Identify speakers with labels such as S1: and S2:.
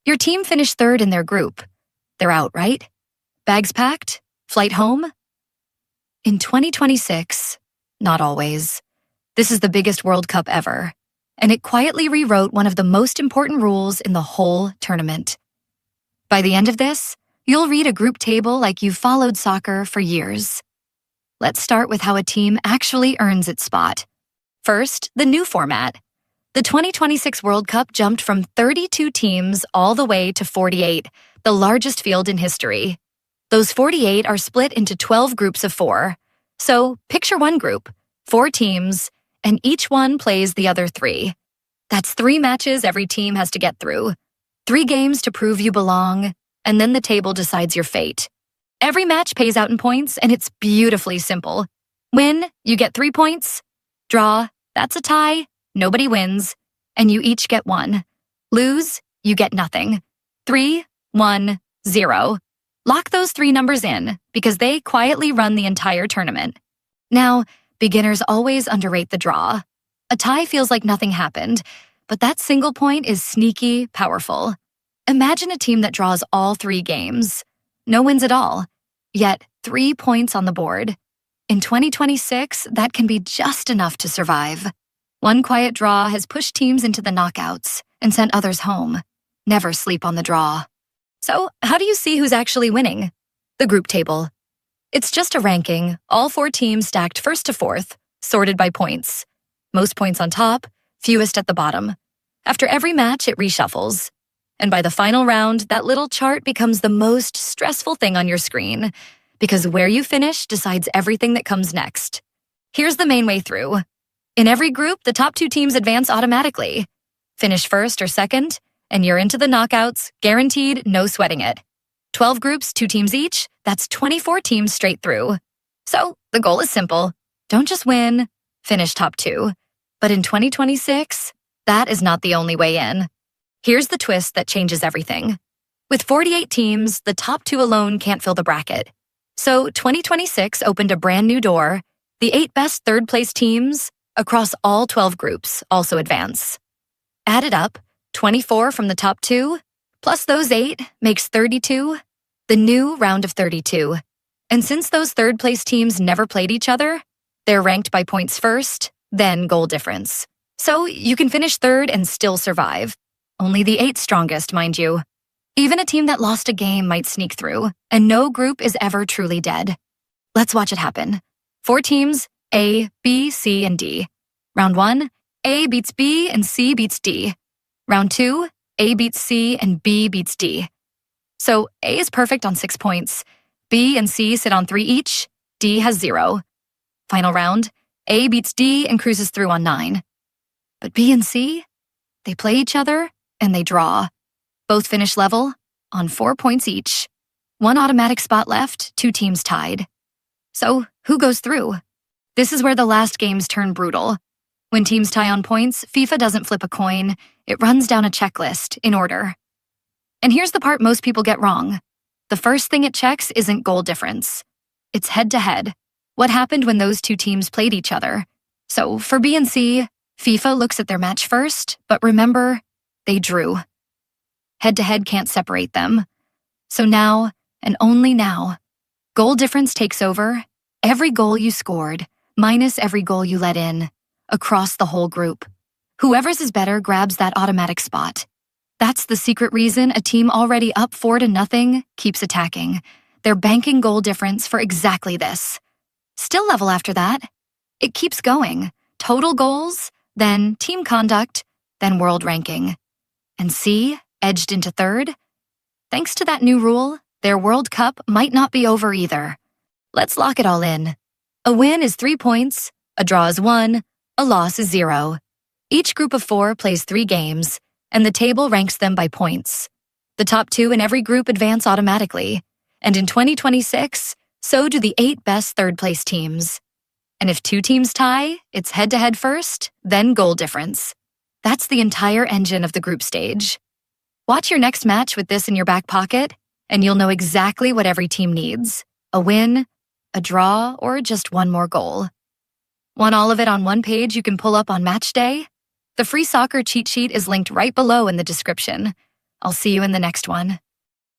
S1: Your team finished third in their group. They're out, right? Bags packed? Flight home? In 2026, not always. This is the biggest World Cup ever, and it quietly rewrote one of the most important rules in the whole tournament. By the end of this, you'll read a group table like you've followed soccer for years. Let's start with how a team actually earns its spot. First, the new format. The 2026 World Cup jumped from 32 teams all the way to 48, the largest field in history. Those 48 are split into 12 groups of 4. So picture one group, 4 teams, and each one plays the other 3. That's 3 matches every team has to get through. 3 games to prove you belong, and then the table decides your fate. Every match pays out in points, and it's beautifully simple. Win, you get 3 points. Draw, that's a tie, nobody wins, and you each get 1. Lose, you get nothing. 3, 1, 0. Lock those 3 numbers in, because they quietly run the entire tournament. Now, beginners always underrate the draw. A tie feels like nothing happened, but that single point is sneaky powerful. Imagine a team that draws all 3 games. No wins at all, yet 3 points on the board. In 2026, that can be just enough to survive. One quiet draw has pushed teams into the knockouts and sent others home. Never sleep on the draw. So, how do you see who's actually winning? The group table. It's just a ranking, all 4 teams stacked first to 4th, sorted by points. Most points on top, fewest at the bottom. After every match, it reshuffles. And by the final round, that little chart becomes the most stressful thing on your screen, because where you finish decides everything that comes next. Here's the main way through. In every group, the top 2 teams advance automatically. Finish first or second, and you're into the knockouts, guaranteed, no sweating it. 12 groups, 2 teams each, that's 24 teams straight through. So, the goal is simple. Don't just win, finish top 2. But in 2026, that is not the only way in. Here's the twist that changes everything. With 48 teams, the top 2 alone can't fill the bracket. So 2026 opened a brand new door. The 8 best third-place teams across all 12 groups also advance. Added up, 24 from the top 2, plus those 8 makes 32, the new round of 32. And since those third-place teams never played each other, they're ranked by points first, then goal difference. So you can finish third and still survive. Only the 8 strongest, mind you. Even a team that lost a game might sneak through, and no group is ever truly dead. Let's watch it happen. 4 teams, A, B, C, and D. Round 1, A beats B and C beats D. Round 2, A beats C and B beats D. So A is perfect on 6 points. B and C sit on 3 each. D has 0. Final round, A beats D and cruises through on 9. But B and C, they play each other and they draw. Both finish level on 4 points each. 1 automatic spot left, 2 teams tied. So who goes through? This is where the last games turn brutal. When teams tie on points, FIFA doesn't flip a coin. It runs down a checklist in order. And here's the part most people get wrong. The first thing it checks isn't goal difference. It's head-to-head. What happened when those 2 teams played each other? So for B and C, FIFA looks at their match first, but remember, they drew. Head-to-head can't separate them. So now, and only now, goal difference takes over. Every goal you scored, minus every goal you let in, across the whole group. Whoever's is better grabs that automatic spot. That's the secret reason a team already up 4-0 keeps attacking. They're banking goal difference for exactly this. Still level after that. It keeps going. Total goals, then team conduct, then world ranking. And C edged into third. Thanks to that new rule, their World Cup might not be over either. Let's lock it all in. A win is 3 points, a draw is 1, a loss is 0. Each group of 4 plays 3 games, and the table ranks them by points. The top 2 in every group advance automatically, and in 2026, so do the 8 best third-place teams. And if 2 teams tie, it's head-to-head first, then goal difference. That's the entire engine of the group stage. Watch your next match with this in your back pocket, and you'll know exactly what every team needs: a win, a draw, or just one more goal. Want all of it on one page you can pull up on match day? The free soccer cheat sheet is linked right below in the description. I'll see you in the next one.